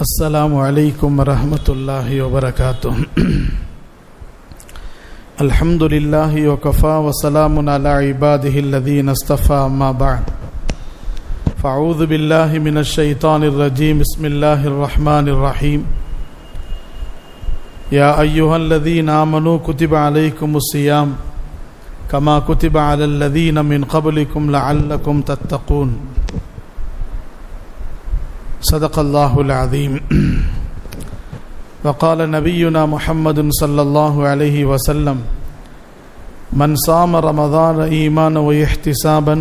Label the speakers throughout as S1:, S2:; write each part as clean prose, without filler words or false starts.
S1: السلام عليكم ورحمة الله وبركاته. الحمد لله وكفى وسلام على عباده الذين اصطفى أما بعد فأعوذ بالله من الشيطان الرجيم. بسم الله الرحمن الرحيم. يا أيها الذين آمنوا كتب عليكم الصيام كما كتب على الذين من قبلكم لعلكم تتقون. صدق الله العظيم. وقال نبينا محمد صلى الله عليه وسلم: من صام رمضان إيمانا واحتسابا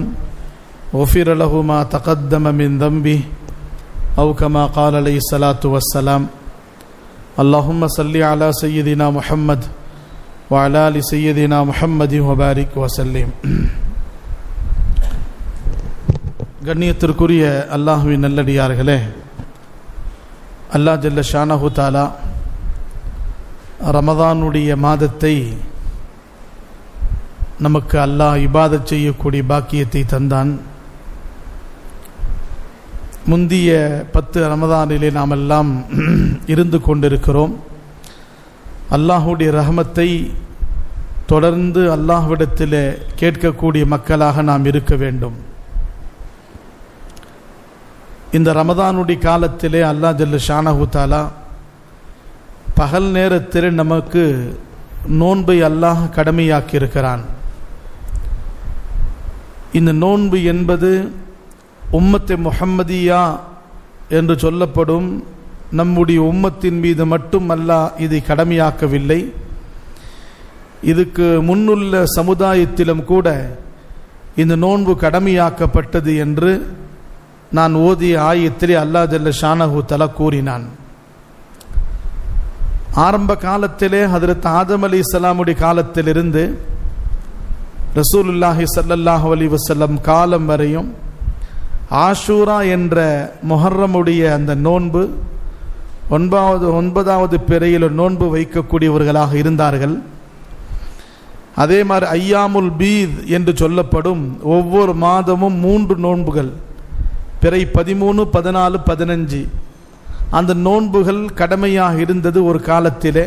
S1: غفر له ما تقدم من ذنبه أو كما قال عليه الصلاة والسلام. اللهم صل على سيدنا محمد وعلى آل سيدنا محمد وبارك وسلم. கண்ணியத்திற்குரிய அல்லாஹ்வின் நல்லடியார்களே, அல்லாஹ் ஜல்ல ஷானஹு தஆலா ரமதானுடைய மாதத்தை நமக்கு அல்லாஹ் இபாதத் செய்யக்கூடிய பாக்கியத்தை தந்தான். முந்திய 10 ரமதானிலே நாம் எல்லாம் இருந்து கொண்டிருக்கிறோம். அல்லாஹுடைய ரஹமத்தை தொடர்ந்து அல்லாஹ்விடத்தில் கேட்கக்கூடிய மக்களாக நாம் இருக்க வேண்டும். இந்த ரமதானுடைய காலத்திலே அல்லாஹ் ஜல்ல ஷானஹு தஆலா பகல் நேரத்தில் நமக்கு நோன்பை அல்லாஹ் கடமையாக்கி இருக்கிறான். இந்த நோன்பு என்பது உம்மத்தே முஹம்மதியா என்று சொல்லப்படும் நம்முடைய உம்மத்தின் மீது மட்டும் அல்லாஹ் இதை கடமையாக்கவில்லை. இதுக்கு முன்னுள்ள சமுதாயத்திலும் கூட இந்த நோன்பு கடமையாக்கப்பட்டது என்று நான் ஓதிய ஆயத்திலே அல்லாஹ் ஜல்ல ஷானஹு தஆலா கூறினான். ஆரம்ப காலத்திலே ஹதரத் ஆதம் அலைஹிஸ்ஸலாமுடைய காலத்திலிருந்து ரசூலுல்லாஹி ஸல்லல்லாஹு அலைஹி வஸல்லம் காலம் வரையும் ஆஷூரா என்ற முஹர்ரமுடைய அந்த நோன்பு 9வது பிறையில் நோன்பு வைக்கக்கூடியவர்களாக இருந்தார்கள். அதே மாதிரி ஐயாமுல் பீத் என்று சொல்லப்படும் ஒவ்வொரு மாதமும் 3 நோன்புகள், பிறை 13, 14, 15 அந்த நோன்புகள் கடமையாக இருந்தது. ஒரு காலத்திலே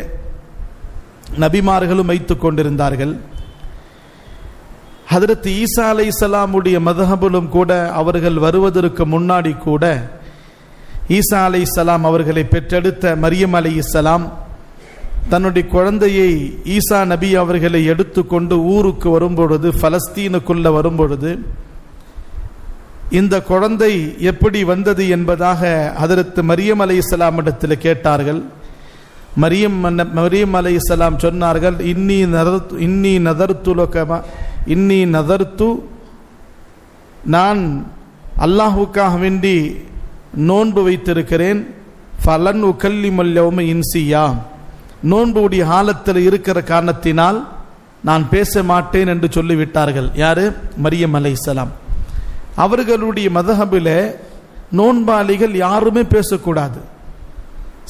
S1: நபிமார்களும் வைத்து கொண்டிருந்தார்கள். ஹதரத் ஈசா அலைஹிஸ்ஸலாமுடைய மذஹபிலும் கூட அவர்கள் வருவதற்கு முன்னாடி கூட ஈசா அலைஹிஸ்ஸலாம் அவர்களை பெற்றெடுத்த மரியம் அலைஹிஸ்ஸலாம் தன்னுடைய குழந்தையை ஈசா நபி அவர்களை எடுத்துக்கொண்டு ஊருக்கு வரும்பொழுது, பலஸ்தீனுக்குள்ள வரும்பொழுது இந்த குழந்தை எப்படி வந்தது என்பதாக ஹதரத் மரியம் அலைஹிஸ்ஸலாம் இடத்தில் கேட்டார்கள். மரியம் அலைஹிஸ்ஸலாம் சொன்னார்கள், இன்னி நதர்த்து நான் அல்லாஹுக்காக வேண்டி நோன்பு வைத்திருக்கிறேன். ஃபலன் உகல்லிமல் யௌம இன்சியா, நோன்புடைய காலத்தில் இருக்கிற காரணத்தினால் நான் பேச மாட்டேன் என்று சொல்லிவிட்டார்கள். யாரு? மரியம் அலைஹிஸ்ஸலாம். அவர்களுடைய மذஹபிலே நோன்பாளிகள் யாருமே பேசக்கூடாது.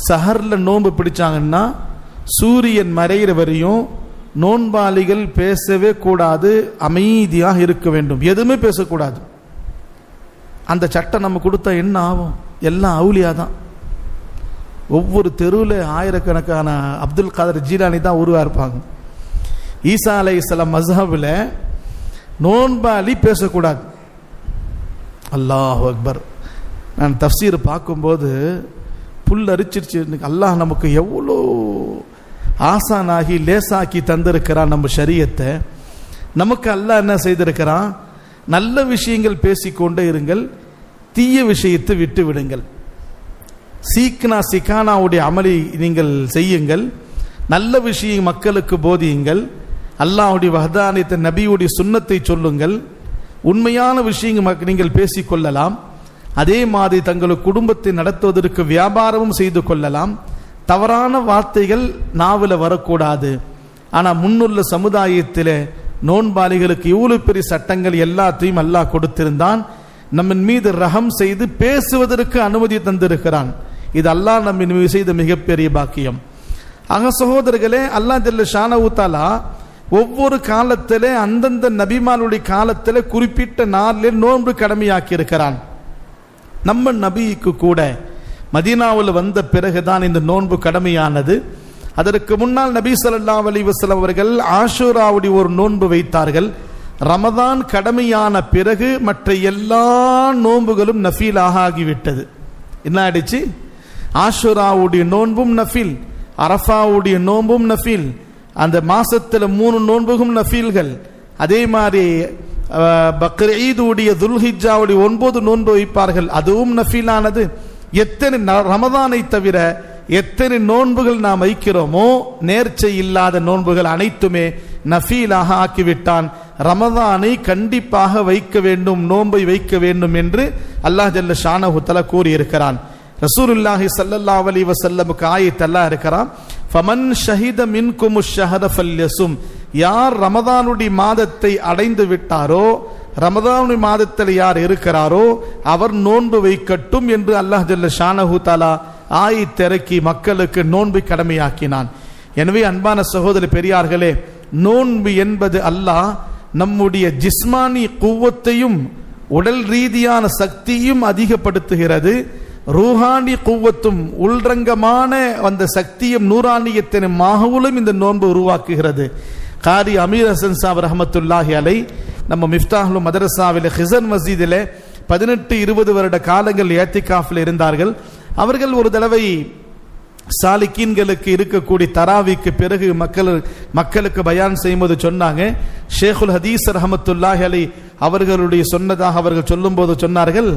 S1: சஹரில் நோன்பு பிடிச்சாங்கன்னா சூரியன் மறைகிற வரையும் நோன்பாளிகள் பேசவே கூடாது, அமைதியாக இருக்க வேண்டும், எதுவுமே பேசக்கூடாது. அந்த சட்டம் நம்ம கொடுத்தா என்ன ஆகும்? எல்லாம் அவுலியா தான். ஒவ்வொரு தெருவில் ஆயிரக்கணக்கான அப்துல் காதர் ஜீலானி தான் உருவாயிருப்பாங்க. ஈசா அலைஹிஸ்ஸலாம் மذஹபில் நோன்பாளி பேசக்கூடாது. அல்லாஹ் அக்பர். நான் தஃப்சீர் பார்க்கும்போது புல் அரிச்சிருச்சு. அல்லாஹ் நமக்கு எவ்வளோ ஆசானாகி லேசாக்கி தந்திருக்கிறான் நம்ம ஷரியத்தை. நமக்கு அல்லாஹ் என்ன செய்திருக்கிறான்? நல்ல விஷயங்கள் பேசிக்கொண்டே இருங்கள், தீய விஷயத்தை விட்டு விடுங்கள். சிகானாவுடைய அமளி நீங்கள் செய்யுங்கள், நல்ல விஷயம் மக்களுக்கு போதியுங்கள், அல்லாஹ்வுடைய வஹ்தானியத்தை நபியுடைய சுன்னத்தை சொல்லுங்கள், உண்மையான விஷயங்கள் நீங்கள் பேசிக்கொள்ளலாம். அதே மாதிரி தங்களுக்கு குடும்பத்தை நடத்துவதற்கு வியாபாரமும் செய்து கொள்ளலாம். தவறான வார்த்தைகள் நாவில் வரக்கூடாது. ஆனால் முன்னுள்ள சமுதாயத்தில் நோன்பாளிகளுக்கு இவ்வளவு பெரிய சட்டங்கள் எல்லாத்தையும் அல்லாஹ் கொடுத்திருந்தான். நம்ம மீது ரஹம் செய்து பேசுவதற்கு அனுமதி தந்திருக்கிறான். இது அல்லாஹ் நம்ம மீது செய்த மிகப்பெரிய பாக்கியம். ஆக சகோதரர்களே, அல்லாஹ் ஜல்ல ஷானஹு தஆலா ஒவ்வொரு காலத்திலே அந்தந்த நபிமானுடைய காலத்தில் குறிப்பிட்ட நாளில் நோன்பு கடமையாக்கி இருக்கிறான். நம்ம நபிக்கு கூட மதீனாவில் வந்த பிறகுதான் இந்த நோன்பு கடமையானது. அதற்கு முன்னால் நபி ஸல்லல்லாஹு அலைஹி வஸல்லம் அவர்கள் ஆஷூராவுடைய ஒரு நோன்பு வைத்தார்கள். ரமதான் கடமையான பிறகு மற்ற எல்லா நோன்புகளும் நஃபீலாக ஆகிவிட்டது. என்ன ஆயிடுச்சு? ஆஷூராவுடைய நோன்பும் நஃபீல், அரஃபாவுடைய நோன்பும் நஃபீல், அந்த மாசத்துல 3 நோன்புகும் நஃபீல்கள். அதே மாதிரி பக்ரீதுடைய துல்ஹிஜ்ஜாவுடைய 9 நோன்பு வைப்பார்கள், அதுவும் நஃபீலானது. எத்தனை ரமதானை தவிர எத்தனை நோன்புகள் நாம் வைக்கிறோமோ நேர்ச்சை இல்லாத நோன்புகள் அனைத்துமே நஃபீலாக ஆக்கிவிட்டான். ரமதானை கண்டிப்பாக வைக்க வேண்டும், நோன்பை வைக்க வேண்டும் என்று அல்லாஹ் ஜல்ல ஷானஹு தஆலா கூறியிருக்கிறான். ரசூலுல்லாஹி ஸல்லல்லாஹு அலைஹி வஸல்லமுக்கு ஆயத் அல்லாஹ் இருக்கிறான், ஃபமன் ஷஹித மின்குமுஷ் ஷஹர ஃபல்யஸும், யார் ரமதானுடைய மாதத்தை அடைந்து விட்டாரோ, ரமதானுடைய மாதத்தில் யார் இருக்கிறாரோ அவர் நோன்பு வைக்கட்டும் என்று அல்லாஹ் ஜல்ல ஷானஹு தஆலா ஆயத் இறக்கி மக்களுக்கு நோன்பை கடமையாக்கினான். எனவே அன்பான சகோதர பெரியார்களே, நோன்பு என்பது அல்லாஹ் நம்முடைய ஜிஸ்மானி குவத்தையும் உடல் ரீதியான சக்தியும் அதிகப்படுத்துகிறது. ரூஹானி குவத்தும் உள்ரங்கமான அந்த சக்தியும் நூறானியத்தின் மாகவுலும் இந்த நோன்பு உருவாக்குகிறது. காரி அமீர் ஹசன் சாப் ரஹமத்துல்லாஹி அலை நம்ம மிஃப்தாஹுல் மதரசாவில் ஹிசன் மஸ்ஜிதில் 18-20 வருட காலங்கள் ஏத்திகாஃபில் இருந்தார்கள். அவர்கள் ஒரு தடவை சாலிக்கீன்களுக்கு இருக்கக்கூடிய தராவிக்கு பிறகு மக்களுக்கு பயான் செய்யும்போது சொன்னாங்க, ஷேகுல் ஹதீஸ் ரஹமத்துல்லாஹி அலை அவர்களுடைய சொன்னதாக அவர்கள் சொல்லும் போது சொன்னார்கள்,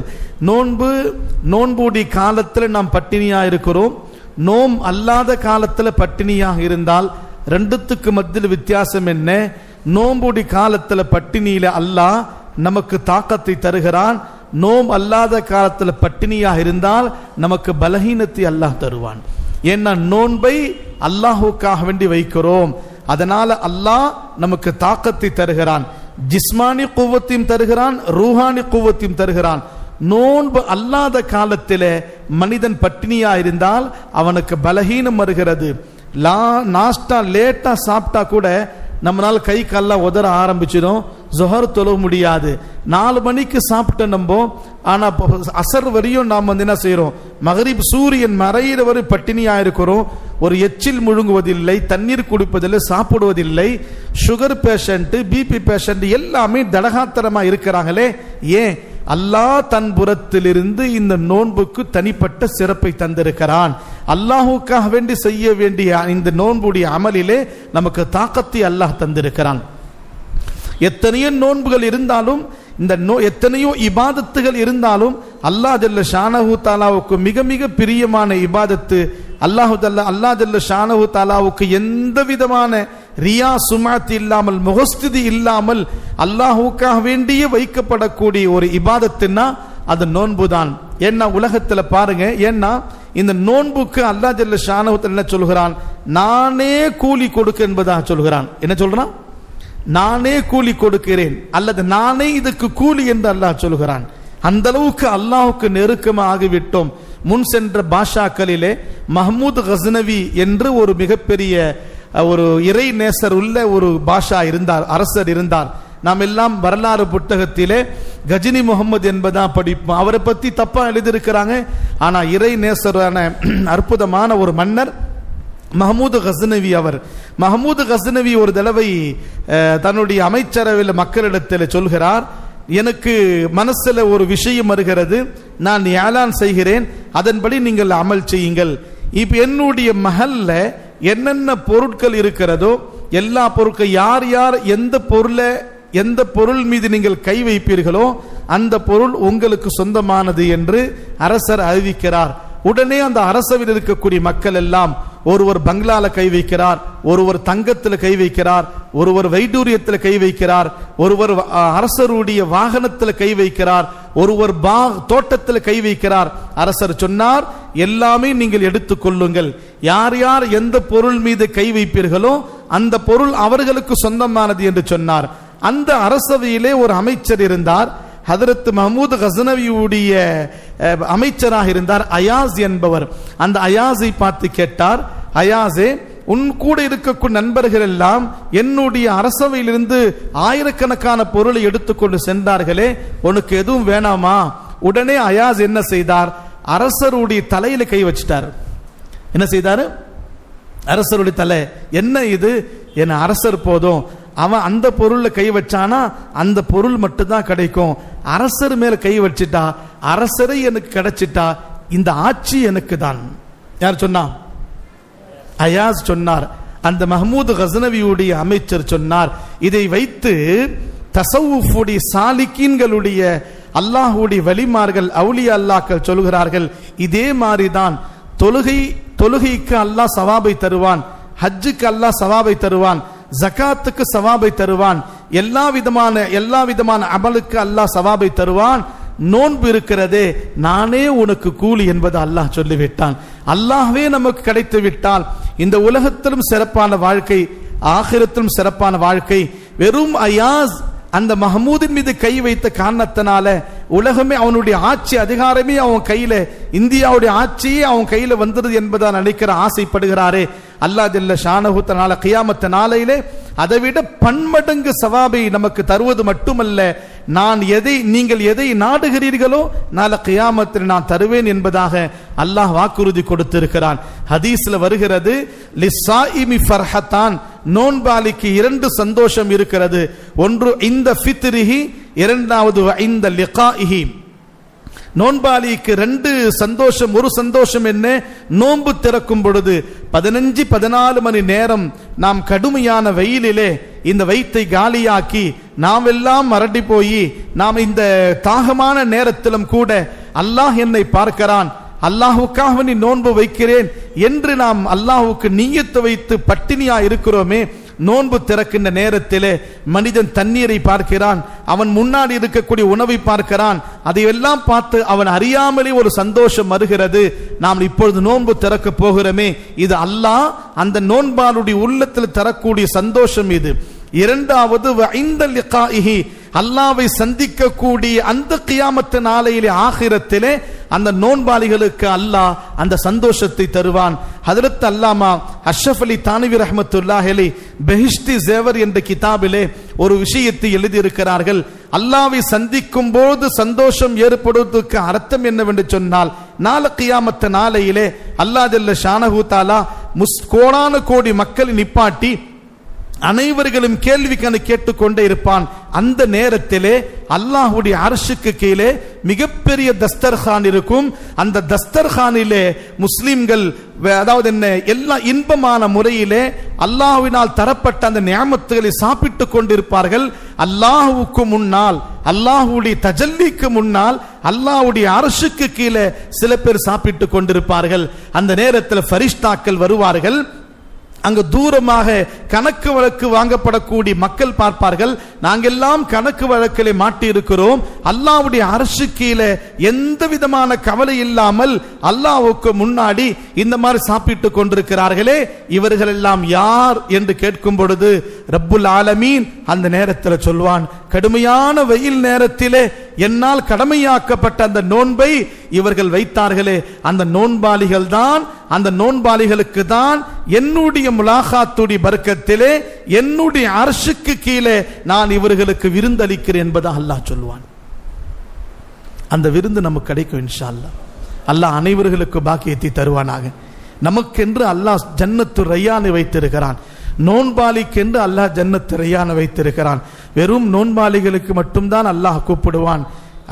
S1: நோன்புடைய காலத்தில் நாம் பட்டினியா இருக்கிறோம், நோம் அல்லாத காலத்தில் பட்டினியாக இருந்தால் ரெண்டுத்துக்கு மத்தியில் வித்தியாசம் என்ன? நோம்புடைய காலத்தில் பட்டினியில அல்லாஹ் நமக்கு தாக்கத்தை தருகிறான், நோம் அல்லாத காலத்தில் பட்டினியாக இருந்தால் நமக்கு பலஹீனத்தை அல்லாஹ் தருவான். ஏன்னா நோன்பை அல்லாஹுக்காக வேண்டி வைக்கிறோம், அதனால அல்லாஹ் நமக்கு தாக்கத்தை தருகிறான், ஜிஸ்மானி குவத்தையும் தருகிறான், ரூஹானி குவத்தையும் தருகிறான். நோன்பு அல்லாத காலத்தில் மனிதன் பட்டினியா இருந்தால் அவனுக்கு பலஹீனம் வருகிறது. நாஸ்டா லேட்டா சாப்பிட்டா கூட நம்மளால கை கால்லாம் உதற ஆரம்பிச்சிடும், ஜொஹர் தொழ முடியாது. 4 மணிக்கு சாப்பிட்ட நம்ப, ஆனா அசர் வரையும் நாம் என்ன செய்யறோம், மகரிப் சூரியன் மறையிற வரை பட்டினியா இருக்கிறோம். ஒரு எச்சில் முழுங்குவதில்லை, தண்ணீர் குடிப்பதில்லை, சாப்பிடுவதில்லை. சுகர் பேஷண்ட், பிபி பேஷண்ட் எல்லாமே தடகாத்திரமா இருக்கிறாங்களே. ஏன்? அல்லாஹ் தன் புறத்திலிருந்து இந்த நோன்புக்கு தனிப்பட்ட சிறப்பை தந்திருக்கிறான். அல்லாஹுக்காக வேண்டி செய்ய வேண்டிய இந்த நோன்புடைய அமலிலே நமக்கு தாக்கத்தை அல்லாஹ் தந்திருக்கிறான். எத்தனையோ நோன்புகள் இருந்தாலும், இந்த எத்தனையோ இபாதத்துகள் இருந்தாலும் அல்லாஹ் ஜல்ல ஷானஹு தஆலாவுக்கு மிக மிக பிரியமான இபாதத்து அல்லாஹ் ஜல்ல ஷானஹு தஆலாவுக்கு எந்த விதமான ரியா சுமாத் இல்லாமல், முகஸ்துதி இல்லாமல் அல்லாஹுக்காக வேண்டிய வைக்கப்படக்கூடிய ஒரு இபாதத்துன்னா அது நோன்பு தான். ஏன்னா உலகத்தில் பாருங்க, ஏன்னா இந்த நோன்புக்கு அல்லாஹ் ஜல்ல ஷானஹு தஆலா என்ன சொல்கிறான், நானே கூலி கொடுக்க என்பதாக சொல்கிறான். என்ன சொல்றான்? நானே கூலி கொடுக்கிறேன், அல்லது நானே இதுக்கு கூலி என்று அல்லாஹ் சொல்கிறான். அந்த அளவுக்கு அல்லாஹுக்கு நெருக்கமாக ஆகிவிட்டோம். முன் சென்ற பாஷாக்களிலே மஹ்மூத் கஸ்னவி என்று ஒரு மிகப்பெரிய ஒரு இறை நேசர் உள்ள ஒரு பாஷா இருந்தார், அரசர் இருந்தார். நாம் எல்லாம் வரலாறு புத்தகத்திலே கஜினி முகமது என்பதா படிப்போம். அவரை பத்தி தப்பா எழுதியிருக்கிறாங்க. ஆனா இறை நேசரான அற்புதமான ஒரு மன்னர் மஹமூது கஸ்னவி. அவர் மஹமூது கஸ்னவி ஒரு தடவை தன்னுடைய அமைச்சரவையில் மக்களிடத்தில் சொல்கிறார், எனக்கு மனசுல ஒரு விஷயம் வருகிறது, நான் ஏலான் செய்கிறேன், அதன்படி நீங்கள் அமல் செய்யுங்கள். இப்ப என்னுடைய மஹல்ல என்னென்ன பொருட்கள் இருக்கிறதோ எல்லா பொருட்கள், யார் யார் எந்த பொருள் மீது நீங்கள் கை வைப்பீர்களோ அந்த பொருள் உங்களுக்கு சொந்தமானது என்று அரசர் அறிவிக்கிறார். உடனே அந்த அரசவில் இருக்கக்கூடிய மக்கள் எல்லாம், ஒருவர் பங்களால கை வைக்கிறார், ஒருவர் தங்கத்தில் கை வைக்கிறார், ஒருவர் வைடூரியத்தில் கை வைக்கிறார், ஒருவர் அரசருடைய வாகனத்தில் கை வைக்கிறார், ஒருவர் தோட்டத்தில் கை வைக்கிறார். அரசர் சொன்னார், எல்லாமே நீங்கள் எடுத்துக் கொள்ளுங்கள், யார் யார் எந்த பொருள் மீது கை வைப்பீர்களோ அந்த பொருள் அவர்களுக்கு சொந்தமானது என்று சொன்னார். அந்த அரசவையிலே ஒரு அமைச்சர் இருந்தார், ஹதரத் மஹமூத் கஸ்னவியுடைய அமைச்சராக இருந்தார், அயாஸ் என்பவர். அந்த அயாஸை பார்த்து கேட்டார், அயாஸே, உன் கூட இருக்கக்கூடிய நண்பர்கள் எல்லாம் என்னுடைய அரசவையிலிருந்து ஆயிரக்கணக்கான பொருளை எடுத்துக்கொண்டு சென்றார்களே, உனக்கு எதுவும் வேணாமா? உடனே அயாஸ் என்ன செய்தார், அரசருடைய தலையில கை வச்சிட்டார். என்ன செய்தாரு? அரசருடைய தலை. என்ன இது? என அரசர் போதும், அவன் அந்த பொருள்ல கை வச்சானா அந்த பொருள் மட்டும்தான் கிடைக்கும். அரசர் மேல கை வச்சிட்டா, அரசரை எனக்கு கிடைச்சிட்டா, இந்த ஆட்சி எனக்கு தான். யார் சொன்னா? அயாஸ் சொன்னார். அந்த மஹ்மூது கஸ்னவியுடைய அமைச்சர் சொன்னார். இதை வைத்து தஸவுஃபுடைய சாலிகீன்களுடைய அல்லாஹ்வுடைய வலிமார்கள் அவுலியா அல்லாஹ்கள் சொல்கிறார்கள், இதே மாதிரிதான் தொழுகைக்கு அல்லாஹ் சவாபை தருவான், ஹஜ்ஜுக்கு அல்லாஹ் சவாபை தருவான், ஜகாத்துக்கு சவாபை தருவான், எல்லா விதமான அமலுக்கு அல்லாஹ் சவாபை தருவான். நோன்பு இருக்கிறதே நானே உனக்கு கூலி என்பது அல்லாஹ் சொல்லிவிட்டான். அல்லாஹ்வே நமக்கு கிடைத்து விட்டால் இந்த உலகத்திலும் சிறப்பான வாழ்க்கை, ஆகிரத்திலும் சிறப்பான வாழ்க்கை. வெறும் அயாஸ் அந்த மஹமூதின் மீது கை வைத்த காரணத்தினால உலகமே அவனுடைய ஆட்சி அதிகாரமே அவன் கையில, இந்தியாவுடைய ஆட்சியே அவன் கையில வந்துருது என்பதை நினைக்கிற ஆசைப்படுகிறாரே, அல்லாஹ் ஜல்ல ஷானஹு தஆலா கியாமத் நாளையிலே அதைவிட பன்மடங்கு சவாபை நமக்கு தருவது மட்டுமல்ல, நீங்கள் எதை நாடுகிறீர்களோ நாளை கியாமத்தில் நான் தருவேன் என்பதாக அல்லாஹ் வாக்குறுதி கொடுத்திருக்கிறான். ஹதீஸ்ல வருகிறது, லிஸ்ஸாயிமி ஃபர்ஹத்தான், நோன்பாளிக்கு 2 சந்தோஷம் இருக்கிறது. ஒன்று இந்த ஃபித்ரிஹி, இரண்டாவது இந்த லிகாஇஹி. நோன்பாளிக்கு 2 சந்தோஷம். ஒரு சந்தோஷம் என்ன? நோன்பு திறக்கும் பொழுது 15-14 மணி நேரம் நாம் கடுமையான வெயிலிலே இந்த வயிற்றை காலியாக்கி நாம் எல்லாம் மறடி போய் நாம் இந்த தாகமான நேரத்திலும் கூட அல்லாஹ் என்னை பார்க்கிறான், அல்லாஹுக்காக நீ நோன்பு வைக்கிறேன் என்று நாம் அல்லாஹுக்கு நியத்து வைத்து பட்டினியா இருக்கிறோமே, நோன்பு திறக்கின்ற நேரத்திலே மனிதன் தண்ணீரை பார்க்கிறான், அவன் முன்னாடி இருக்கக்கூடிய உணவை பார்க்கிறான், அதையெல்லாம் பார்த்து அவன் அறியாமலே ஒரு சந்தோஷம் வருகிறது. நாம் இப்பொழுது நோன்பு திறக்க போகிறோமே, இது அல்லாஹ் அந்த நோன்பாளுடைய உள்ளத்தில் தரக்கூடிய சந்தோஷம் இது. இரண்டாவது இந்த லிகாஇஹி, அல்லாஹ்வை சந்திக்கக்கூடிய அந்த கியாமத் நாளையிலே ஆகிரத்திலே அந்த நோன்பாளிகளுக்கு அல்லாஹ் அந்த சந்தோஷத்தை தருவான். ஹஜ்ரத் அல்லாமா அஷ்ரஃப் அலி தானவி ரஹ்மத்துல்லாஹி அலைஹி பெஹிஷ்தி ஜேவர் என்ற கிதாபிலே ஒரு விஷயத்தை எழுதியிருக்கிறார்கள். அல்லாஹ்வை சந்திக்கும் போது சந்தோஷம் ஏற்படுவதற்கு அர்த்தம் என்னவென்று சொன்னால், நாளை கியாமத் நாளையிலே அல்லாஹ் ஜல்ல ஷானஹு தஆலா கோடான கோடி மக்களை நிப்பாட்டி அனைவர்களும் கேள்வி கணக்கு கேட்டுக்கொண்டே இருப்பான். அந்த நேரத்திலே அல்லாஹ்வுடைய அர்ஷுக்கு கீழே மிகப்பெரிய தஸ்தர்கான் இருக்கும். அந்த தஸ்தர்கானிலே முஸ்லிம்கள், அதாவது என்ன, எல்லா இன்பமான முறையிலே அல்லாஹ்வினால் தரப்பட்ட அந்த நியாமத்துகளை சாப்பிட்டு கொண்டிருப்பார்கள். அல்லாஹ்வுக்கு முன்னால், அல்லாஹ்வுடைய தஜல்லிக்கு முன்னால், அல்லாஹ்வுடைய அர்ஷுக்கு கீழே சில பேர் சாப்பிட்டு கொண்டிருப்பார்கள். அந்த நேரத்தில் ஃபரிஷ்தாக்கள் வருவார்கள். அங்கு தூரமாக கணக்கு வழக்கு வாங்கப்படக்கூடிய மக்கள் பார்ப்பார்கள், நாங்கெல்லாம் கணக்கு வழக்கிலே மாட்டி இருக்கிறோம், அல்லாஹ்வுடைய அர்ஷு கீழே எந்த விதமான கவலை இல்லாமல் அல்லாஹ்வுக்கு முன்னாடி இந்த மாதிரி சாப்பிட்டு கொண்டிருக்கிறார்களே, இவர்கள் எல்லாம் யார் என்று கேட்கும் பொழுது ரப்புல் ஆலமீன் அந்த நேரத்தில் சொல்வான், கடுமையான வெயில் நேரத்திலே என்னால் கடமையாக்கப்பட்ட அந்த நோன்பை இவர்கள் வைத்தார்களே, அந்த நோன்பாளிகள் தான், அந்த நோன்பாளிகளுக்கு தான் என்னுடைய முலாகாத்துடைய பர்க்கத்திலே என்னுடைய அர்ஷுக்கு கீழே நான் இவர்களுக்கு விருந்தளிக்கிறேன் என்பதாக அல்லாஹ் சொல்வான். அந்த விருந்து நமக்கு கிடைக்கும் இன்ஷா அல்லாஹ். அல்லாஹ் அனைவர்களுக்கு பாக்கியத்தை தருவானாக. நமக்கென்று அல்லாஹ் ஜன்னத்து ரையானை வைத்திருக்கிறான். நோன்பாளிக்கென்று அல்லாஹ் ஜன்னத்து ரையானை வைத்திருக்கிறான். வெறும் நோன்பாளிகளுக்கு மட்டும்தான் அல்லாஹ் கூப்பிடுவான்.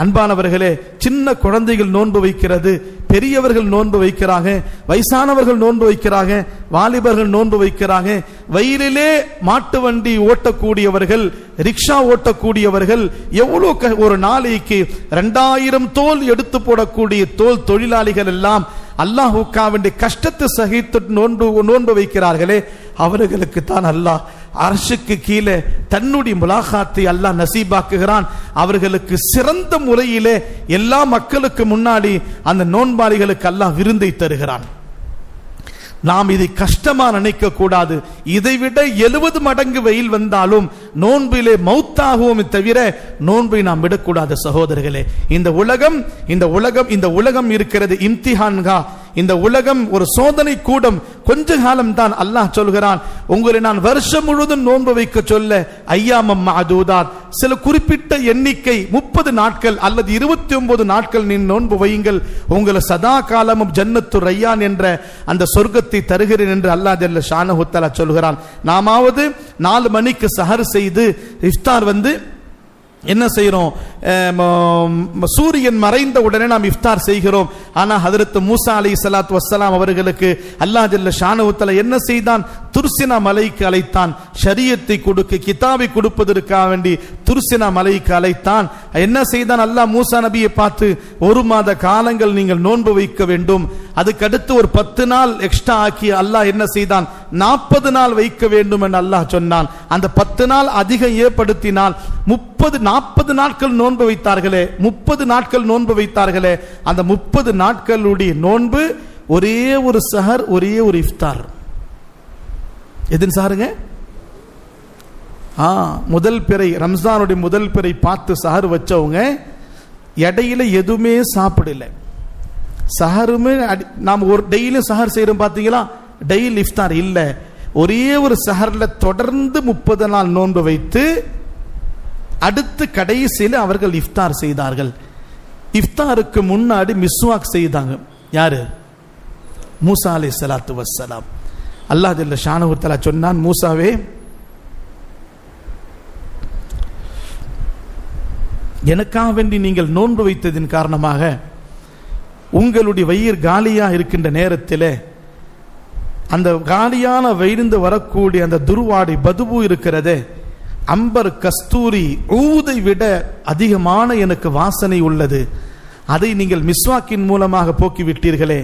S1: அன்பானவர்களே, சின்ன குழந்தைகள் நோன்பு வைக்கிறது, பெரியவர்கள் நோன்பு வைக்கிறாங்க, வயசானவர்கள் நோன்பு வைக்கிறாங்க, வாலிபர்கள் நோன்பு வைக்கிறாங்க, வயலிலே மாட்டு வண்டி ஓட்டக்கூடியவர்கள், ரிக்ஷா ஓட்டக்கூடியவர்கள், எவ்வளோ ஒரு நாளைக்கு 2000 தோல் எடுத்து போடக்கூடிய தோல் தொழிலாளிகள் எல்லாம் அல்லாஹ்வுக்காக கஷ்டத்தை சகித்து நோன்பு வைக்கிறார்களே, அவர்களுக்கு தான் அல்லாஹ் அர்ஷுக்கு கீழே தன்னுடைய முலாகாத்தை அல்லாஹ் நசீபாக்குகிறான். அவர்களுக்கு சிறந்த முறையிலே எல்லா மக்களுக்கு முன்னாடி அந்த நோன்பாளிகளுக்கு அல்லாஹ் விருந்தை தருகிறான். நாம் இதை கஷ்டமா நினைக்க கூடாது. இதைவிட 70 மடங்கு வெயில் வந்தாலும் நோன்பிலே மௌத்தாகுவோம் தவிர நோன்பை நாம் விடக்கூடாது சகோதரர்களே. இந்த உலகம் இருக்கிறது இம்திஹான்கா. இந்த உலகம் ஒரு சோதனை கூடம். கொஞ்ச காலம் தான். அல்லாஹ் சொல்கிறான், உங்களை நான் வருஷம் முழுவதும் நோன்பு வைக்க சொல்ல ஐயாமம் மஅதூதாத், சில குறிப்பிட்ட எண்ணிக்கை 30 நாட்கள் அல்லது 29 நாட்கள் நீ நோன்பு வையுங்கள், உங்களை சதா காலமும் ஜன்னத்து ரையான் என்ற அந்த சொர்க்கத்தை தருகிறேன் என்று அல்லாஹ் ஜல்ல ஷானஹு தஆலா சொல்கிறான். நாமாவது 4 மணிக்கு சஹர் செய்து இஃப்தார் என்ன செய்கிறோம்? சூரியன் மறைந்த உடனே நாம் இஃப்தார் செய்கிறோம். ஆனா ஹதரத் மூசா அலைஹிஸ்ஸலாத்து வஸ்ஸலாம் அவர்களுக்கு அல்லாஹ் ஜல்ல ஷானஹு தஆலா என்ன செய்தான்? துர்சினா மலைக்கு அழைத்தான். ஷரியத்தை கொடுக்க, கிதாபை கொடுப்பதற்காக வேண்டி துர்சினா மலைக்கு அழைத்தான். என்ன செய்தான்? அல்லாஹ் மூசா நபியை பார்த்து 1 மாத காலங்கள் நீங்கள் நோன்பு வைக்க வேண்டும், அதுக்கு அடுத்து ஒரு 10 நாள் எக்ஸ்ட்ரா ஆக்கி அல்லாஹ் என்ன செய்தான்? 40 நாள் வைக்க வேண்டும் என்று அல்லாஹ் சொன்னான். அந்த 10 நாள் அதிகம் ஏற்படுத்தினால் 40 நாட்கள் நோன்பு வைத்தார்களே, 30 நாட்கள் நோன்பு வைத்தார்களே, அந்த 30 நாட்களுடைய நோன்பு ஒரே ஒரு சஹர், ஒரே ஒரு இஃப்தார். எதுன்னு சாருங்க? முதல் பிறை, ரம்ஜானுடைய முதல் பிறை பார்த்து சஹர் வச்சவங்க இடையில எதுவுமே சாப்பிடல. சஹருமே நாம் ஒரு டெய்லியும் சஹர் செய்யறோம் பார்த்தீங்களா, டெய்லி இஃப்தார் இல்ல, ஒரே ஒரு சஹர்ல தொடர்ந்து 30 நாள் நோன்பு வைத்து அடுத்து கடைசியில் அவர்கள் இஃப்தார் செய்தார்கள். இஃப்தாருக்கு முன்னாடி மிஸ்வாக் செய்தாங்க. யாரு? மூசா அலைஹிஸ்ஸலாத்து வஸ்ஸலாம். அல்லாஹ் ஜல்ல ஷானஹு தஆலா சொன்னான், மூசாவே, எனக்காக வேண்டி நீங்கள் நோன்பு வைத்ததின் காரணமாக உங்களுடைய வயிறு காலியா இருக்கின்ற நேரத்தில் அந்த காலியான வயிறு வரக்கூடிய அந்த துர்வாடை பதுபு இருக்கிறதே, அம்பர் கஸ்தூரி ஊதை விட அதிகமான எனக்கு வாசனை உள்ளது, அதை நீங்கள் மிஸ்வாக்கின் மூலமாக போக்கிவிட்டீர்களே,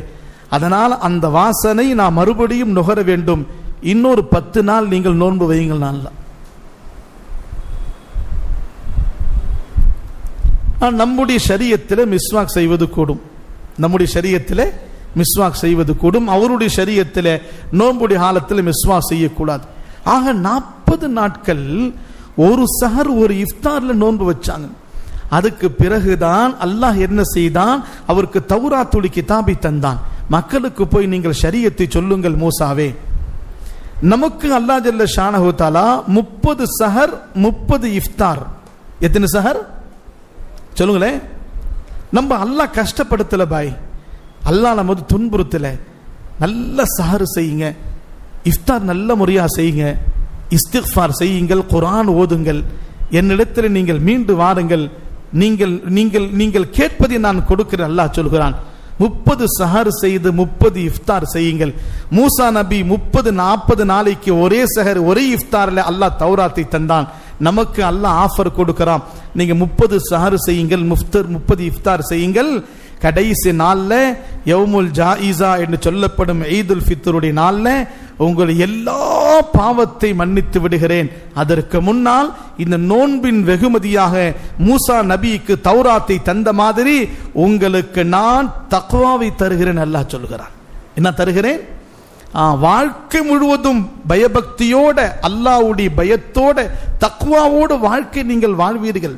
S1: அதனால் அந்த வாசனை நான் மறுபடியும் நுகர வேண்டும், இன்னொரு 10 நாள் நீங்கள் நோன்பு வையுங்கள். நம்முடைய ஷரியத்தில் மிஸ்வாக் செய்வது கூடும், நம்முடைய ஷரியத்தில் மிஸ்வாக் செய்வது கூடும், அவருடைய ஷரியத்தில் நோன்புடைய காலத்தில் மிஸ்வாக் செய்யக்கூடாது. ஆக 40 நாட்கள் ஒரு சஹர் ஒரு இஃப்தார்ல நோன்பு வச்சாங்க. அதுக்கு பிறகுதான் அல்லாஹ் என்ன செய்தான்? அவருக்கு தௌராத்துல் கிதாபை தந்தான். மக்களுக்கு போய் நீங்கள் ஷரியத்தை சொல்லுங்கள் மூசாவே. நமக்கு அல்லாஹ் ஜல்ல ஷானஹு தஆலா 30 சஹர் 30 இஃப்தார். எத்தனை சஹர் சொல்லுங்களேன்? நம்ம அல்லாஹ் கஷ்டப்படுத்தல பாய், அல்லாஹ் நம்ம துன்புறுத்தல. நல்ல சஹர் செய்யுங்க, இஃப்தார் நல்ல முறையா செய்யுங்க, இஸ்திக்ஃபார் செய்யுங்கள், குர்ஆன் ஓதுங்கள், என்னிடத்தில் நீங்கள் மீண்டு வாருங்கள், நீங்கள் நீங்கள் நீங்கள் கேட்பதை நான் கொடுக்கிறேன். அல்லாஹ் சொல்கிறான், 30 சஹர் செய்து 30 இஃப்தார் செய்யுங்கள். மூசா நபி 30-40 நாளைக்கு ஒரே சஹர் ஒரே இஃப்தார்ல அல்லாஹ் தௌராத்தை தந்தான். நமக்கு அல்லாஹ் ஆஃபர் கொடுக்கிறான், நீங்க 30 சஹர் செய்யுங்கள், 30 இஃப்தார் செய்யுங்கள். கடைசி நாள்ல யௌமுல் ஜாயிஸா என்று சொல்லப்படும் ஈதுல் ஃபித்ருடைய நாள்ல உங்கள் எல்லா பாவத்தை மன்னித்து விடுகிறேன். அதற்கு முன்னால் இந்த நோன்பின் வெகுமதியாக மூசா நபிக்கு தௌராத்தை தந்த மாதிரி உங்களுக்கு நான் தக்வாவை தருகிறேன். அல்லாஹ் சொல்கிறான். என்ன தருகிறேன்? வாழ்க்கை முழுவதும் பயபக்தியோட, அல்லாஹ்வுடைய பயத்தோட, தக்வாவோட வாழ்க்கை நீங்கள் வாழ்வீர்கள்.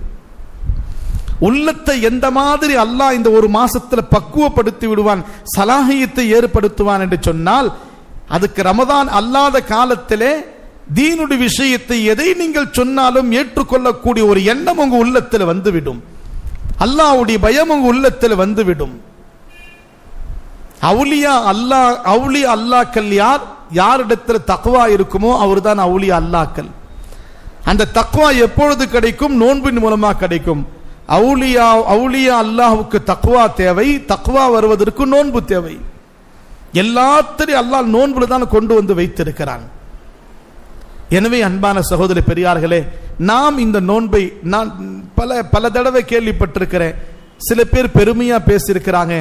S1: உள்ளத்தை எந்த மாதிரி அல்லாஹ் இந்த ஒரு மாசத்துல பக்குவப்படுத்தி விடுவான், சலாஹியத்தை ஏற்படுத்துவான் என்று சொன்னால், அதுக்கு ரமதான் அல்லாத காலத்திலே தீனுடைய விஷயத்தை எதை நீங்கள் சொன்னாலும் ஏற்றுக்கொள்ளக்கூடிய ஒரு எண்ணம் உங்க உள்ளத்தில் வந்துவிடும், அல்லாஹ்வுடைய பயம் உங்க உள்ளத்தில் வந்துவிடும். அவுலியா அல்லாக்கள் யாரிடத்தில் தக்வா இருக்குமோ அவர்தான் அவுலியா அல்லாக்கள். அந்த தக்வா எப்பொழுது கிடைக்கும்? நோன்பின் மூலமா கிடைக்கும். அவுலியா அல்லாஹ்வுக்கு தக்வா தேவை, தக்வா வருவதற்கு நோன்பு தேவை. எல்லாத்தையும் அல்லாஹ் நோன்புல தான் கொண்டு வந்து வைத்திருக்கிறான். எனவே அன்பான சகோதர பெரியார்களே, நாம் இந்த நோன்பை நான் பல தடவை கேள்விப்பட்டிருக்கிறேன். சில பேர் பெருமையா பேசியிருக்கிறாங்க,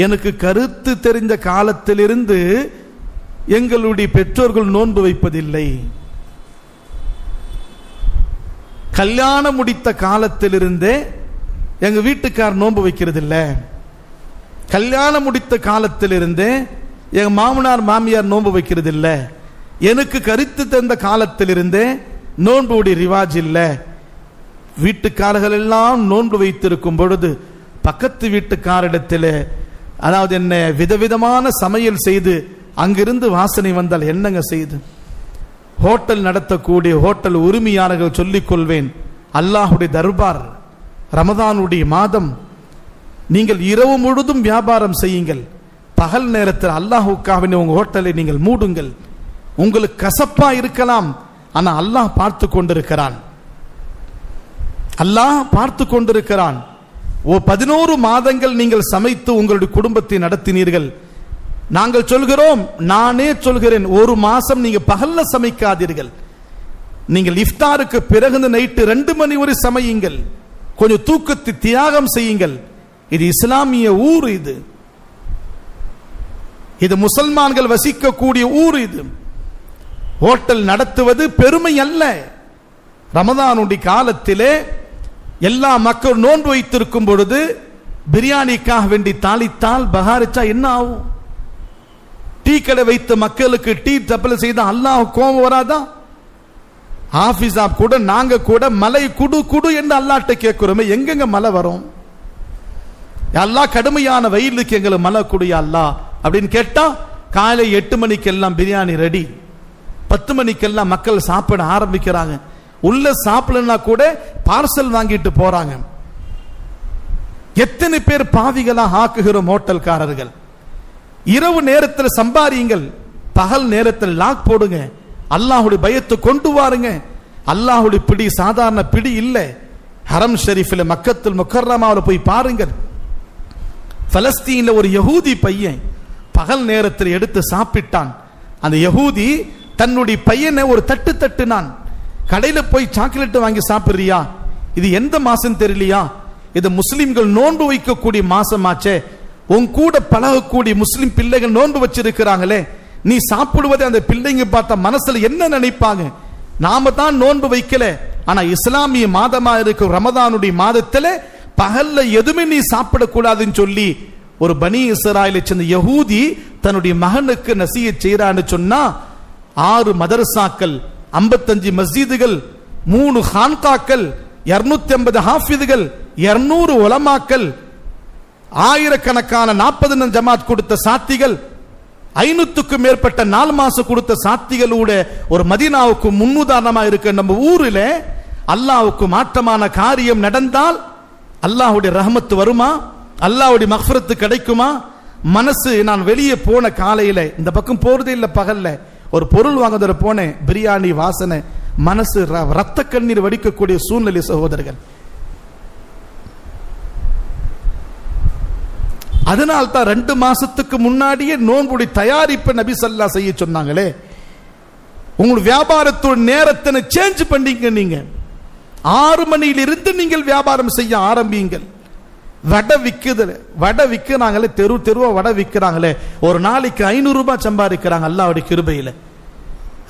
S1: எனக்கு கருத்து தெரிஞ்ச காலத்திலிருந்து எங்களுடைய பெற்றோர்கள் நோன்பு வைப்பதில்லை, கல்யாணம் முடித்த காலத்திலிருந்தே எங்க வீட்டுக்கார் நோன்பு வைக்கிறது இல்லை, கல்யாணம் முடித்த காலத்திலிருந்தே எங்க மாமனார் மாமியார் நோன்பு வைக்கிறது இல்லை, எனக்கு கருத்து தந்த காலத்திலிருந்தே நோன்புடைய ரிவாஜ் இல்லை. வீட்டுக்காரர்கள் எல்லாம் நோன்பு வைத்திருக்கும் பொழுது பக்கத்து வீட்டுக்காரிடத்தில் அதாவது என்ன விதவிதமான சமையல் செய்து அங்கிருந்து வாசனை வந்தால் என்னங்க செய்து? ஹோட்டல் நடத்தக்கூடிய ஹோட்டல் உரிமையாளர்கள் சொல்லிக் கொள்வேன், அல்லாஹுடைய தர்பார், ரமதானுடைய மாதம், நீங்கள் இரவு முழுதும் வியாபாரம் செய்யுங்கள், பகல் நேரத்தில் அல்லாஹுக்காக உங்க ஹோட்டலை நீங்கள் மூடுங்கள். உங்களுக்கு கசப்பா இருக்கலாம், ஆனா அல்லாஹ் பார்த்து கொண்டிருக்கிறான். அல்லாஹ் பார்த்து கொண்டிருக்கிறான். 11 மாதங்கள் நீங்கள் சமைத்து உங்களுடைய குடும்பத்தை நடத்தினீர்கள். நாங்கள் சொல்கிறோம், நானே சொல்கிறேன், 1 மாசம் நீங்க பகல்ல சமைக்காதீர்கள். நீங்கள் இஃப்தாருக்கு பிறகு நைட்டு 2 மணி வரை சமையுங்கள். கொஞ்சம் தூக்கத்தை தியாகம் செய்யுங்கள். இது இஸ்லாமிய ஊர், இது முசல்மான்கள் வசிக்கக்கூடிய ஊர். இது ஹோட்டல் நடத்துவது பெருமை அல்ல. ரமதானுடைய காலத்திலே எல்லா மக்கள் நோன்பு வைத்திருக்கும் பொழுது பிரியாணிக்காக வேண்டி தாளித்தால் பகாரிச்சா என்ன ஆகும்? டீ கடை வைத்த மக்களுக்கு டீ தப்பல செய்த அல்லாஹ் கோபம் வராதா? ஆபீஸா கூட நாங்க கூட மலை குடு குடு என்று அல்லாஹ்ட்ட கேட்கிறோமே, எங்கெங்க மழை வரும்? அல்லாஹ் கடுமையான வெயிலுக்கு எங்களுக்கு மழை குடியா அல்லாஹ் அப்படின்னு கேட்டா, காலை 8 மணிக்கெல்லாம் பிரியாணி ரெடி, 10 மணிக்கெல்லாம் மக்கள் சாப்பிட ஆரம்பிக்கிறாங்க. உள்ள சாப்பிடலன்னா கூட பார்சல் வாங்கிட்டு போறாங்க. எத்தனை பேர் பாவிகளா ஆக்குகிறோம் ஹோட்டல்காரர்கள். இரவு நேரத்தில் சம்பாரியுங்கள், பகல் நேரத்தில் லாக் போடுங்க. அல்லாஹுடைய பயத்தை கொண்டு வாருங்க. அல்லாஹுடைய பிடி சாதாரண பிடி இல்லை. ஹரம் ஷரீஃபில் மக்கத்துல் முக்கர்ரமாவில் போய் பாருங்கள். பலஸ்தீன்ல ஒரு யஹூதி பையன் பகல் நேரத்தில் எடுத்து சாப்பிட்டான். அந்த யஹூதி தன்னுடைய பையனை ஒரு தட்டு தட்டுனான். கடையில போய் சாக்லேட் வாங்கி சாப்பிடுறியா? இது எந்த மாசம் தெரியலையா? இது முஸ்லிம்கள் நோன்பு வைக்கக்கூடிய மாசமாச்சே. உன் கூட பழகக்கூடிய முஸ்லிம் பிள்ளைகள் நோன்பு வச்சிருக்கிறாங்களே, நீ சாப்பிடுவதை அந்த பிள்ளைங்க பார்த்தா மனசுல என்ன நினைப்பாங்க? நாம தான் நோன்பு வைக்கல, ஆனா இஸ்லாமிய மாதமா இருக்க ரமதானுடைய மாதத்துல பகல்ல எதுவுமே நீ சாப்பிடக்கூடாதுன்னு சொல்லி ஒரு பனி இஸ்ராயலை சேர்ந்த யஹூதி தன்னுடைய மகனுக்கு நசியத் செய்யறான்னு சொன்னா, 6 மதரசாக்கள், 55 மஸ்ஜிதுகள், 3 ஹான்காக்கள், 250 ஹாஃபிதுகள், 200 உலமாக்கள், ஆயிரக்கணக்கான 40 ஜமாத் கொடுத்த சாத்திகள், 500க்கும் மேற்பட்ட 4 மாசம் கொடுத்த சாத்திகளோட ஒரு மதீனாவுக்கு முன்னுதாரணமா இருக்க நம்ம ஊரில் அல்லாஹ்வுக்கு மாற்றமான காரியம் நடந்தால் அல்லாஹ்வுடைய ரஹமத்து வருமா? அல்லாஹ்வுடைய மக்ஃபிரத்து கிடைக்குமா? மனசு, நான் வெளியே போன காலையில இந்த பக்கம் போறதே இல்லை, பகல்ல ஒரு பொருள் வாங்குற போனேன், பிரியாணி வாசனை, மனசு ரத்த கண்ணீர் வடிக்கக்கூடிய சூழ்நிலை சகோதரர்கள். அதனால்தான் 2 மாசத்துக்கு முன்னாடியே நோன்புடைய தயாரிப்பை நபி ஸல்லல்லாஹு செய்ய சொன்னாங்களே. உங்களுடைய வியாபாரத்தோட நேரத்தை சேஞ்ச் பண்ணீங்க. நீங்க 6 மணியிலிருந்து நீங்கள் வியாபாரம் செய்ய ஆரம்பியுங்கள். வடை விற்கிறாங்களே, தெருவா வடை விற்கிறாங்களே, ஒரு நாளைக்கு 500 ரூபாய் சம்பாதிக்கிறாங்க அல்லாஹ்வுடைய கிருபையில.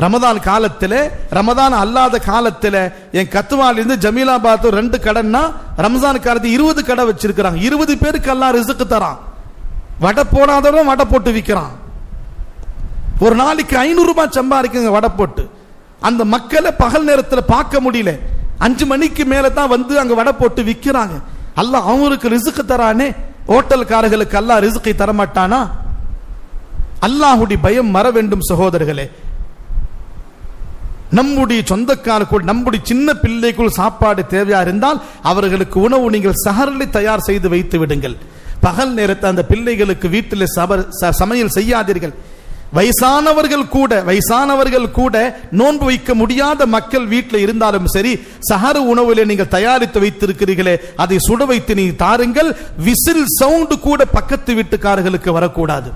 S1: ரமதான் காலத்தில், ரமதான் அல்லாத காலத்தில் என் கத்துவால இருந்து ஜமீலாபாத் 2 கடைன்னா ரமதான் காலத்தில் 20 கடை வச்சிருக்கிறாங்க. 20 பேருக்கு அல்லாஹ் ரிஸ்க் தரான். வடை போடாதவன் வடை போட்டு விற்கிறான். ஒரு நாளைக்கு 500 ரூபாய் சம்பாதிக்குங்க வடை போட்டு. அந்த மக்களை பகல் நேரத்தில் பார்க்க முடியல, 5 மணிக்கு மேல தான் வந்து அங்க வடை போட்டு விற்கிறாங்க. அல்லாஹ் அவங்களுக்கு ரிஸ்க் தரானே, ஹோட்டல்காரர்களுக்கு அல்லாஹ் ரிஸ்கை தரமாட்டானா? அல்லாஹ்வுடைய பயம் வர வேண்டும் சகோதரர்களே. நம்முடைய சொந்தக்கார கூட நம்முடைய சின்ன பிள்ளைக்குள் சாப்பாடு தேவையா இருந்தால் அவர்களுக்கு உணவு நீங்கள் சஹரிலே தயார் செய்து வைத்து விடுங்கள். பகல் நேரத்தை அந்த பிள்ளைகளுக்கு வீட்டில் சமையல் செய்யாதீர்கள். வயசானவர்கள் கூட நோன்பு வைக்க முடியாத மக்கள் வீட்டில் இருந்தாலும் சரி, சஹர் உணவுல நீங்கள் தயாரித்து வைத்திருக்கிறீர்களே, அதை சுட வைத்து நீ தாருங்கள். விசில் சவுண்ட் கூட பக்கத்து வீட்டுக்காரர்களுக்கு வரக்கூடாது.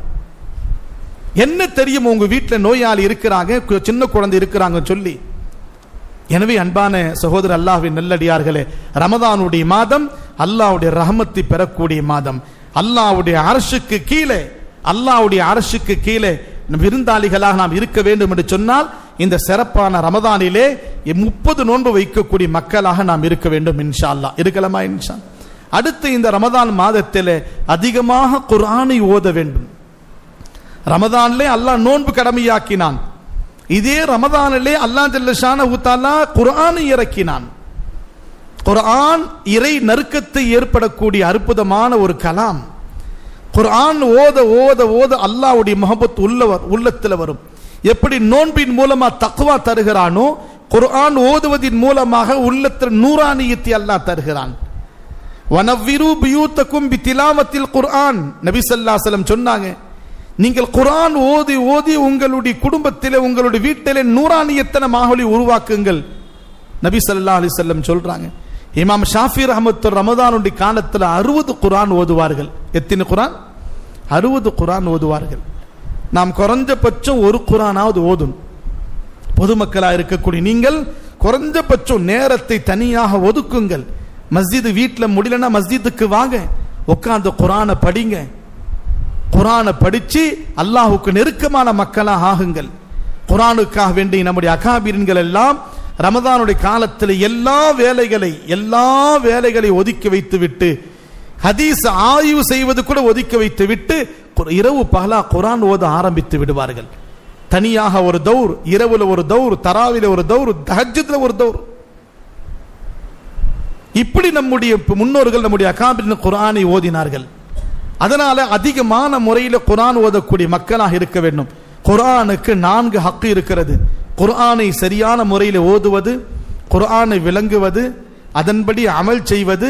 S1: என்ன தெரியும் உங்க வீட்டில் நோயாளி இருக்கிறாங்க, சின்ன குழந்தை இருக்கிறாங்க சொல்லி. எனவே அன்பான சகோதர அல்லாஹ்வின் நல்லடியார்களே, ரமதானுடைய மாதம் அல்லாஹ்வுடைய ரஹமத்தை பெறக்கூடிய மாதம். அல்லாஹ்வுடைய அரசுக்கு கீழே விருந்தாளிகளாக நாம் இருக்க வேண்டும் என்று சொன்னால் இந்த சிறப்பான ரமதானிலே 30 நோன்பு வைக்கக்கூடிய மக்களாக நாம் இருக்க வேண்டும். இன்ஷா அல்லாஹ் இருக்கலாமா? இன்ஷா. அடுத்து இந்த ரமதான் மாதத்திலே அதிகமாக குர்ஆனை ஓத வேண்டும். ரமதானிலே அல்லாஹ் நோன்பு கடமையாக்கினான். இதே ரமதானிலே அல்லாஹ் ஜல்ல ஷானஹு தஆலா குர்ஆனை இறக்கினான். குர்ஆன் இறை நறுக்கத்தை ஏற்படக்கூடிய அற்புதமான ஒரு கலாம். குர்ஆன் ஓத ஓத ஓத அல்லாஹ்வுடைய முஹப்பத் உள்ளத்தில் வரும். எப்படி நோன்பின் மூலமா தக்வா தருகிறானோ, குர்ஆன் ஓதுவதின் மூலமாக உள்ளத்தில் நூரானியத்தை அல்லாஹ் தருகிறான். வனவ்விரு பியூத்தக்கும் பித்திலாவத்தில் குர்ஆன். நபி ஸல்லல்லாஹு அலைஹி வஸல்லம் சொன்னாங்க, நீங்கள் குர்ஆன் ஓதி ஓதி உங்களுடைய குடும்பத்திலே உங்களுடைய வீட்டிலே நூரானியத்தன மாஹோலி உருவாக்குங்கள். நபி ஸல்லல்லாஹு அலைஹி வஸல்லம் சொல்றாங்க. இமாம் ஷாஃபி ரஹ்மத்துல்லாஹி ரமதானுடைய காலத்தில் 60 குர்ஆன் ஓதுவார்கள். எத்தனை குர்ஆன்? 60 குர்ஆன் ஓதுவார்கள். நாம் குறைஞ்சபட்சம் ஒரு குர்ஆனாவது ஓதும். பொதுமக்களாக இருக்கக்கூடிய நீங்கள் குறைஞ்சபட்சம் நேரத்தை தனியாக ஒதுக்குங்கள். மஸ்ஜிது வீட்டில் முடியலன்னா மஸ்ஜிதுக்கு வாங்க, உட்கார்ந்து குர்ஆனை படிங்க. குர்ஆனை படிச்சு அல்லாஹ்வுக்கு நெருக்கமான மக்களாக ஆகுங்கள். குர்ஆனுக்காக வேண்டி நம்முடைய அகாபிரின்கள் எல்லாம் ரமதானுடைய காலத்தில் எல்லா வேலைகளை ஒதுக்கி வைத்து விட்டு, ஹதீஸ் ஆய்வு செய்வது கூட ஒதுக்கி வைத்து விட்டு இரவு பகலா குர்ஆன் ஓத ஆரம்பித்து விடுவார்கள். தனியாக ஒரு தௌர், இரவுல ஒரு தௌர், தராவில ஒரு தௌர், தஹஜ்ஜுத்ல ஒரு தௌர். இப்படி நம்முடைய முன்னோர்கள் நம்முடைய அகாபிரின் குர்ஆனை ஓதினார்கள். அதனால அதிகமான முறையில் குர்ஆன் ஓதக்கூடிய மக்களாக இருக்க வேண்டும். குர்ஆனுக்கு 4 ஹக்கு இருக்கிறது. குர்ஆனை சரியான முறையில் ஓதுவது, குர்ஆனை விளங்குவது, அதன்படி அமல் செய்வது,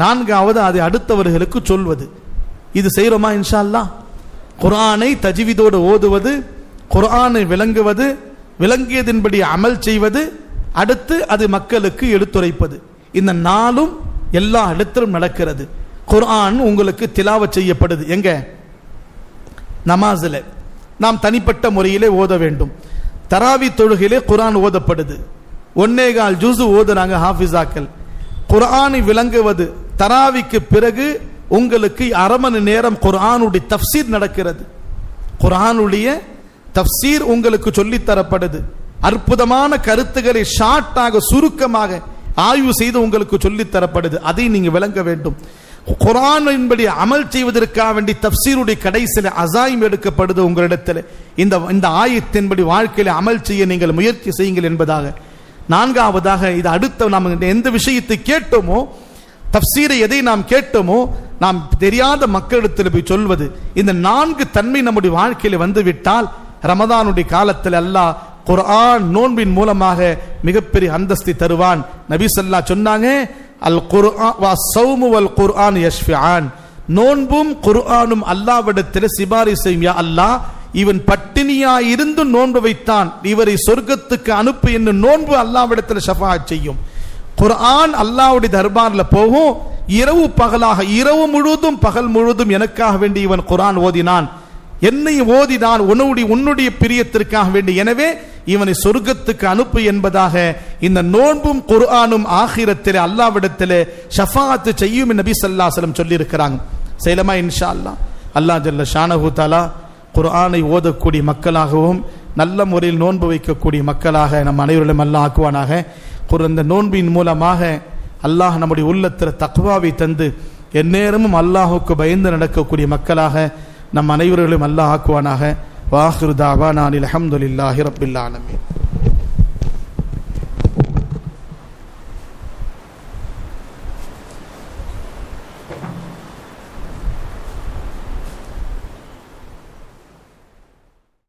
S1: 4வது அதை அடுத்தவர்களுக்கு சொல்வது. இது செய்கிறோமா? இன்ஷா அல்லாஹ். குர்ஆனை தஜ்வீதோடு ஓதுவது, குர்ஆனை விளங்குவது, விளங்கியதின்படி அமல் செய்வது, அடுத்து அது மக்களுக்கு எடுத்துரைப்பது. இந்த 4ம் எல்லா இடத்திலும் நடக்கிறது. குர்ஆன் உங்களுக்கு திலாவத் செய்யப்படுது. எங்க? நமாஸில் நாம் தனிப்பட்ட முறையிலே ஓத வேண்டும். தராவி தொழுகையிலே குர்ஆன் ஓதப்படுது. 1.25 ஜுஸ் ஓதுறாங்க ஹாஃபிஸாக்கள். குர்ஆனை விளங்குவது, தராவிக்கு பிறகு உங்களுக்கு அரை மணி நேரம் குர்ஆனுடைய தஃப்சீர் நடக்கிறது. குர்ஆனுடைய தஃப்சீர் உங்களுக்கு சொல்லித் தரப்படுது. அற்புதமான கருத்துக்களை ஷார்ட்டாக சுருக்கமாக ஆய்வு செய்து உங்களுக்கு சொல்லித் தரப்படுது. அதை நீங்க விளங்க வேண்டும். குர்ஆனின்படி அமல் செய்வதற்காக வேண்டி தஃப்சீருடைய கடைசியில் அஸாயிம் எடுக்கப்படுது உங்களிடத்தில். இந்த ஆயத்தின்படி வாழ்க்கையில் அமல் செய்ய நீங்கள் முயற்சி செய்யுங்கள் என்பதாக. 4வதாக இது அடுத்த நாம் எந்த விஷயத்தை கேட்டோமோ, தஃப்சீரை எதை நாம் கேட்டோமோ, நாம் தெரியாத மக்களிடத்தில் போய் சொல்வது. இந்த 4 தன்மை நம்முடைய வாழ்க்கையில் வந்துவிட்டால் ரமதானுடைய காலத்தில் அல்லாஹ் குர்ஆன் நோன்பின் மூலமாக மிகப்பெரிய அந்தஸ்தை தருவான். நபி ஸல்லல்லாஹு சொன்னாங்க, அல் குர்ஆன் வ ஸௌமு வல் குர்ஆன் யஷ்ஃபிஆன். நோன்பும் குர்ஆனும் அல்லாஹ்விடத்தில் சிபாரிசு செய்யும். யா அல்லாஹ், இவன் பட்டினியா இருந்து நோன்பு வைத்தான், இவரை சொர்க்கத்துக்கு அனுப்பு என்று நோன்பு அல்லாஹ்விடத்தில் ஷஃபாஅத் செய்யும். குர்ஆன் அல்லாஹ்வுடைய தர்பாரில் போகும். இரவு பகலாக, இரவு முழுவதும் பகல் முழுவதும் எனக்காக வேண்டி இவன் குர்ஆன் ஓதினான், என்னை ஓதினான் உன்னுடைய பிரியத்திற்காக வேண்டி, எனவே இவனை சொர்க்கத்துக்கு அனுப்பு என்பதாக இந்த நோன்பும் குர்ஆனும் ஆகிரத்திலே அல்லாஹ்விடத்திலே ஷஃபாஅத் செய்யும் நபி ஸல்லல்லாஹு அலைஹி வஸல்லம் சொல்லி இருக்கிறாங்க. செய்யலாமா? இன்ஷா அல்லாஹ். அல்லாஹ் ஜல்ல ஷானஹு தஆலா குர்ஆனை ஓதக்கூடிய மக்களாகவும் நல்ல முறையில் நோன்பு வைக்கக்கூடிய மக்களாக நம் அனைவரையும் அல்லாஹ் ஆக்குவானாக. இந்த நோன்பின் மூலமாக அல்லாஹ் நம்முடைய உள்ளத்தில் தக்வாவை தந்து எந்நேரமும் அல்லாஹுக்கு பயந்து நடக்கக்கூடிய மக்களாக நம் அனைவர்களையும் அல்லாஹ் ஆக்குவானாக. வாஹிரு தாவானா அல்ஹம்துலில்லாஹி ரப்பில் ஆலமீன்.